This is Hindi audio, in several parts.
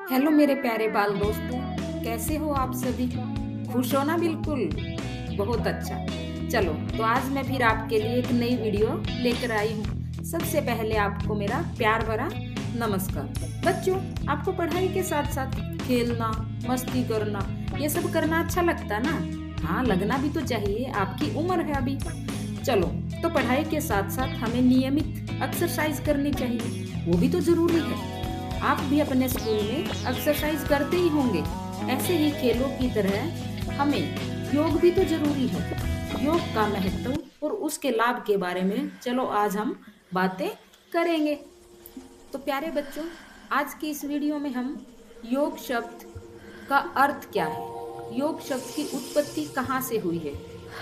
हेलो मेरे प्यारे बाल दोस्तों, कैसे हो आप सभी? खुश हो ना? बिल्कुल, बहुत अच्छा। चलो, तो आज मैं फिर आपके लिए एक नई वीडियो लेकर आई हूँ। सबसे पहले आपको मेरा प्यार भरा नमस्कार। बच्चों, आपको पढ़ाई के साथ साथ खेलना, मस्ती करना, ये सब करना अच्छा लगता ना? हाँ, लगना भी तो चाहिए, आपकी उम्र है अभी। चलो, तो पढ़ाई के साथ साथ हमें नियमित एक्सरसाइज करनी चाहिए, वो भी तो जरूरी है। आप भी अपने स्कूल में एक्सरसाइज करते ही होंगे। ऐसे ही खेलों की तरह हमें योग भी तो जरूरी है। योग का महत्व और उसके लाभ के बारे में चलो आज हम बातें करेंगे। तो प्यारे बच्चों, आज की इस वीडियो में हम योग शब्द का अर्थ क्या है, योग शब्द की उत्पत्ति कहाँ से हुई है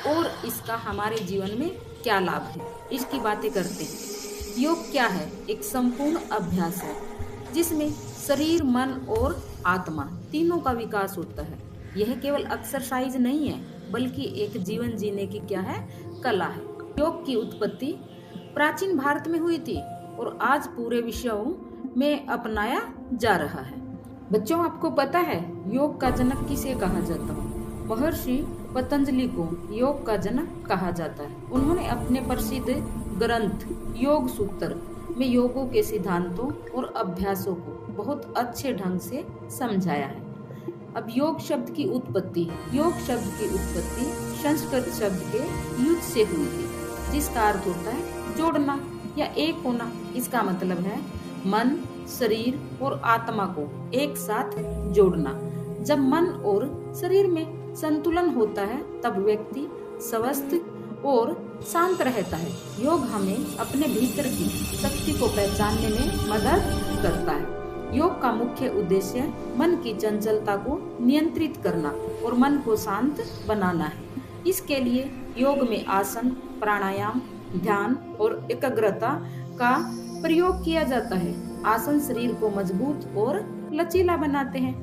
और इसका हमारे जीवन में क्या लाभ है, इसकी बातें करते हैं। योग क्या है? एक संपूर्ण अभ्यास है जिसमें शरीर, मन और आत्मा तीनों का विकास होता है। यह केवल एक्सरसाइज नहीं है, बल्कि एक जीवन जीने की क्या है, कला है। योग की उत्पत्ति प्राचीन भारत में हुई थी और आज पूरे विश्व में अपनाया जा रहा है। बच्चों, आपको पता है योग का जनक किसे कहा जाता है? महर्षि पतंजलि को योग का जनक कहा जाता है। उन्होंने अपने प्रसिद्ध ग्रंथ योग सूत्र में योगों के सिद्धांतों और अभ्यासों को बहुत अच्छे ढंग से समझाया है। अब योग शब्द की उत्पत्ति, योग शब्द की उत्पत्ति संस्कृत शब्द के युज से हुई थी, जिसका अर्थ होता है जोड़ना या एक होना। इसका मतलब है मन, शरीर और आत्मा को एक साथ जोड़ना। जब मन और शरीर में संतुलन होता है तब व्यक्ति स्वस्थ और शांत रहता है। योग हमें अपने भीतर की शक्ति को पहचानने में मदद करता है। योग का मुख्य उद्देश्य मन की चंचलता को नियंत्रित करना और मन को शांत बनाना है। इसके लिए योग में आसन, प्राणायाम, ध्यान और एकाग्रता का प्रयोग किया जाता है। आसन शरीर को मजबूत और लचीला बनाते हैं।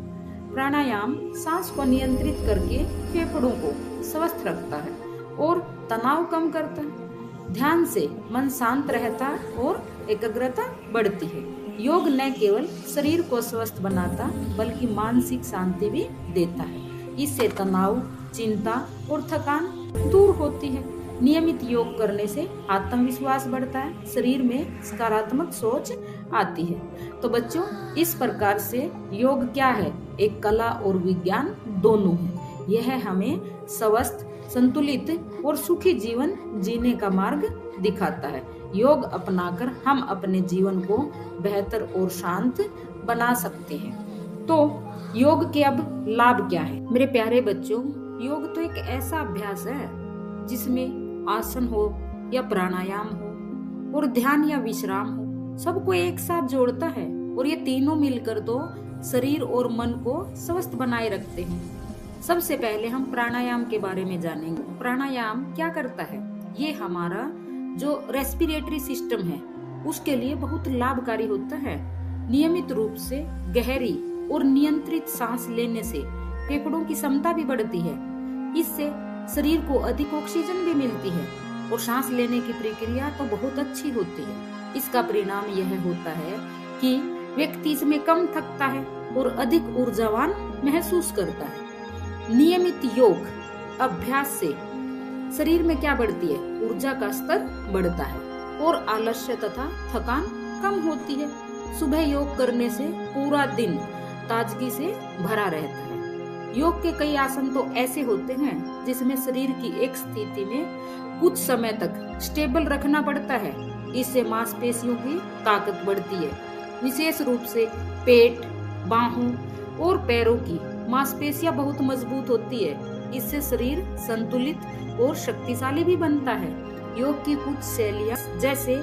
प्राणायाम सांस को नियंत्रित करके फेफड़ों को स्वस्थ रखता है और तनाव कम करता है। ध्यान से मन शांत रहता है और एकाग्रता बढ़ती है। योग न केवल शरीर को स्वस्थ बनाता बल्कि मानसिक शांति भी देता है। इससे तनाव, चिंता और थकान दूर होती है। नियमित योग करने से आत्मविश्वास बढ़ता है, शरीर में सकारात्मक सोच आती है। तो बच्चों, इस प्रकार से योग क्या है? एक कला और विज्ञान दोनों है। यह हमें स्वस्थ, संतुलित और सुखी जीवन जीने का मार्ग दिखाता है। योग अपनाकर हम अपने जीवन को बेहतर और शांत बना सकते हैं। तो योग के अब लाभ क्या है? मेरे प्यारे बच्चों, योग तो एक ऐसा अभ्यास है जिसमें आसन हो या प्राणायाम हो और ध्यान या विश्राम हो, सबको एक साथ जोड़ता है और ये तीनों मिलकर तो शरीर और मन को स्वस्थ बनाए रखते हैं। सबसे पहले हम प्राणायाम के बारे में जानेंगे। प्राणायाम क्या करता है? ये हमारा जो रेस्पिरेटरी सिस्टम है उसके लिए बहुत लाभकारी होता है। नियमित रूप से गहरी और नियंत्रित सांस लेने से फेफड़ों की क्षमता भी बढ़ती है। इससे शरीर को अधिक ऑक्सीजन भी मिलती है और सांस लेने की प्रक्रिया तो बहुत अच्छी होती है। इसका परिणाम यह होता है कि व्यक्ति इसमें कम थकता है और अधिक ऊर्जावान महसूस करता है। नियमित योग अभ्यास से शरीर में क्या बढ़ती है? ऊर्जा का स्तर बढ़ता है और आलस्य तथा थकान कम होती है। सुबह योग करने से पूरा दिन ताजगी से भरा रहता है। योग के कई आसन तो ऐसे होते हैं जिसमें शरीर की एक स्थिति में कुछ समय तक स्टेबल रखना पड़ता है। इससे मांसपेशियों की ताकत बढ़ती है। विशेष रूप से पेट, बाहों और पैरों की मांसपेशियां बहुत मजबूत होती है। इससे शरीर संतुलित और शक्तिशाली भी बनता है। योग की कुछ शैलियां जैसे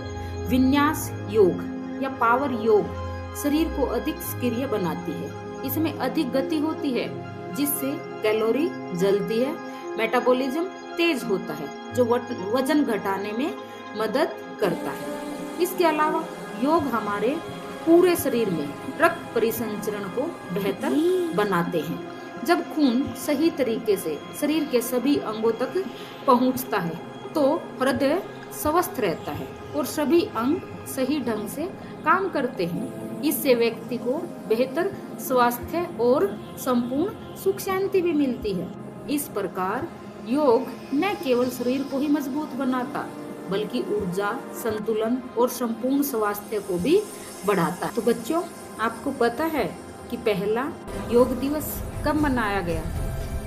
विन्यास योग या पावर योग शरीर को अधिक सक्रिय बनाती है। इसमें अधिक गति होती है जिससे कैलोरी जलती है, मेटाबॉलिज्म तेज होता है जो वजन घटाने में मदद करता है। इसके अलावा योग हमारे पूरे शरीर में रक्त परिसंचरण को बेहतर बनाते हैं। जब खून सही तरीके से शरीर के सभी अंगों तक पहुंचता है तो हृदय स्वस्थ रहता है और सभी अंग सही ढंग से काम करते हैं। इससे व्यक्ति को बेहतर स्वास्थ्य और संपूर्ण सुख शांति भी मिलती है। इस प्रकार योग न केवल शरीर को ही मजबूत बनाता बल्कि ऊर्जा, संतुलन और संपूर्ण स्वास्थ्य को भी बढ़ाता। तो बच्चों, आपको पता है कि पहला योग दिवस कब मनाया गया?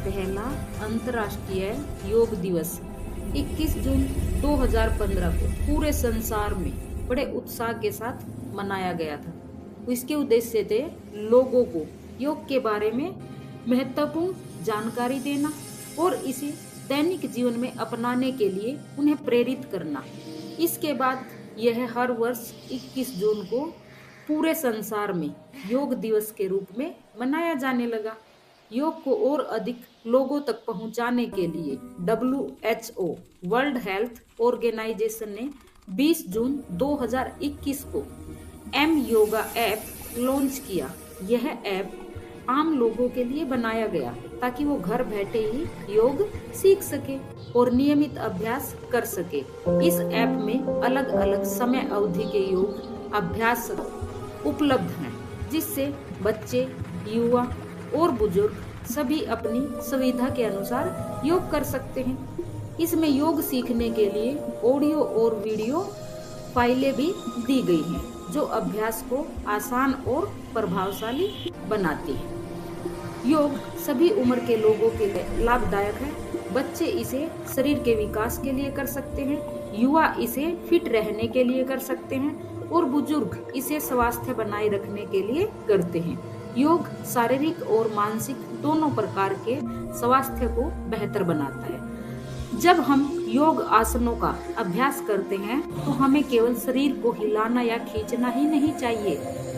पहला अंतर्राष्ट्रीय योग दिवस 21 जून 2015 को पूरे संसार में बड़े उत्साह के साथ मनाया गया था। इसके उद्देश्य थे लोगों को योग के बारे में महत्वपूर्ण जानकारी देना और इसे दैनिक जीवन में अपनाने के लिए उन्हें प्रेरित करना। इसके बाद यह हर वर्ष 21 जून को पूरे संसार में योग दिवस के रूप में मनाया जाने लगा। योग को और अधिक लोगों तक पहुंचाने के लिए WHO वर्ल्ड हेल्थ ऑर्गेनाइजेशन ने 20 जून 2021 को एम योगा ऐप लॉन्च किया। यह ऐप आम लोगों के लिए बनाया गया ताकि वो घर बैठे ही योग सीख सके और नियमित अभ्यास कर सके। इस ऐप में अलग अलग समय अवधि के योग अभ्यास उपलब्ध हैं, जिससे बच्चे, युवा और बुजुर्ग सभी अपनी सुविधा के अनुसार योग कर सकते हैं। इसमें योग सीखने के लिए ऑडियो और वीडियो फाइलें भी दी गई हैं, जो अभ्यास को आसान और प्रभावशाली बनाती है। योग सभी उम्र के लोगों के लिए लाभदायक है। बच्चे इसे शरीर के विकास के लिए कर सकते हैं, युवा इसे फिट रहने के लिए कर सकते हैं और बुजुर्ग इसे स्वास्थ्य बनाए रखने के लिए करते हैं। योग शारीरिक और मानसिक दोनों प्रकार के स्वास्थ्य को बेहतर बनाता है। जब हम योग आसनों का अभ्यास करते हैं तो हमें केवल शरीर को हिलाना या खींचना ही नहीं चाहिए,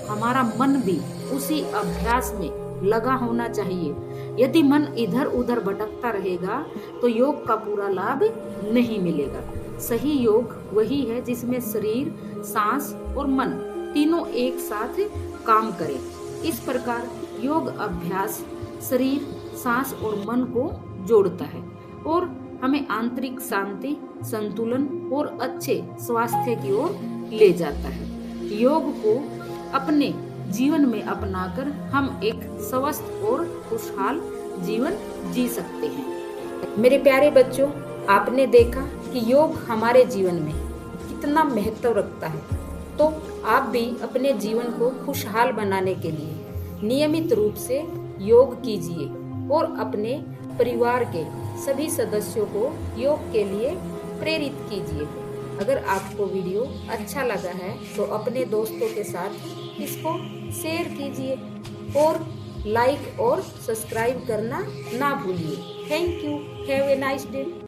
हमारा मन भी उसी अभ्यास में लगा होना चाहिए। यदि मन इधर उधर भटकता रहेगा तो योग का पूरा लाभ नहीं मिलेगा। सही योग वही है जिसमें शरीर, सांस और मन तीनों एक साथ काम करें। इस प्रकार योग अभ्यास शरीर, सांस और मन को जोड़ता है और हमें आंतरिक शांति, संतुलन और अच्छे स्वास्थ्य की ओर ले जाता है। योग को अपने जीवन में अपनाकर हम एक स्वस्थ और खुशहाल जीवन जी सकते हैं। मेरे प्यारे बच्चों, आपने देखा कि योग हमारे जीवन में कितना महत्व रखता है। तो आप भी अपने जीवन को खुशहाल बनाने के लिए नियमित रूप से योग कीजिए और अपने परिवार के सभी सदस्यों को योग के लिए प्रेरित कीजिए। अगर आपको वीडियो अच्छा लगा है तो अपने दोस्तों के साथ इसको शेयर कीजिए और लाइक और सब्सक्राइब करना ना भूलिए। Thank you. Have a nice day.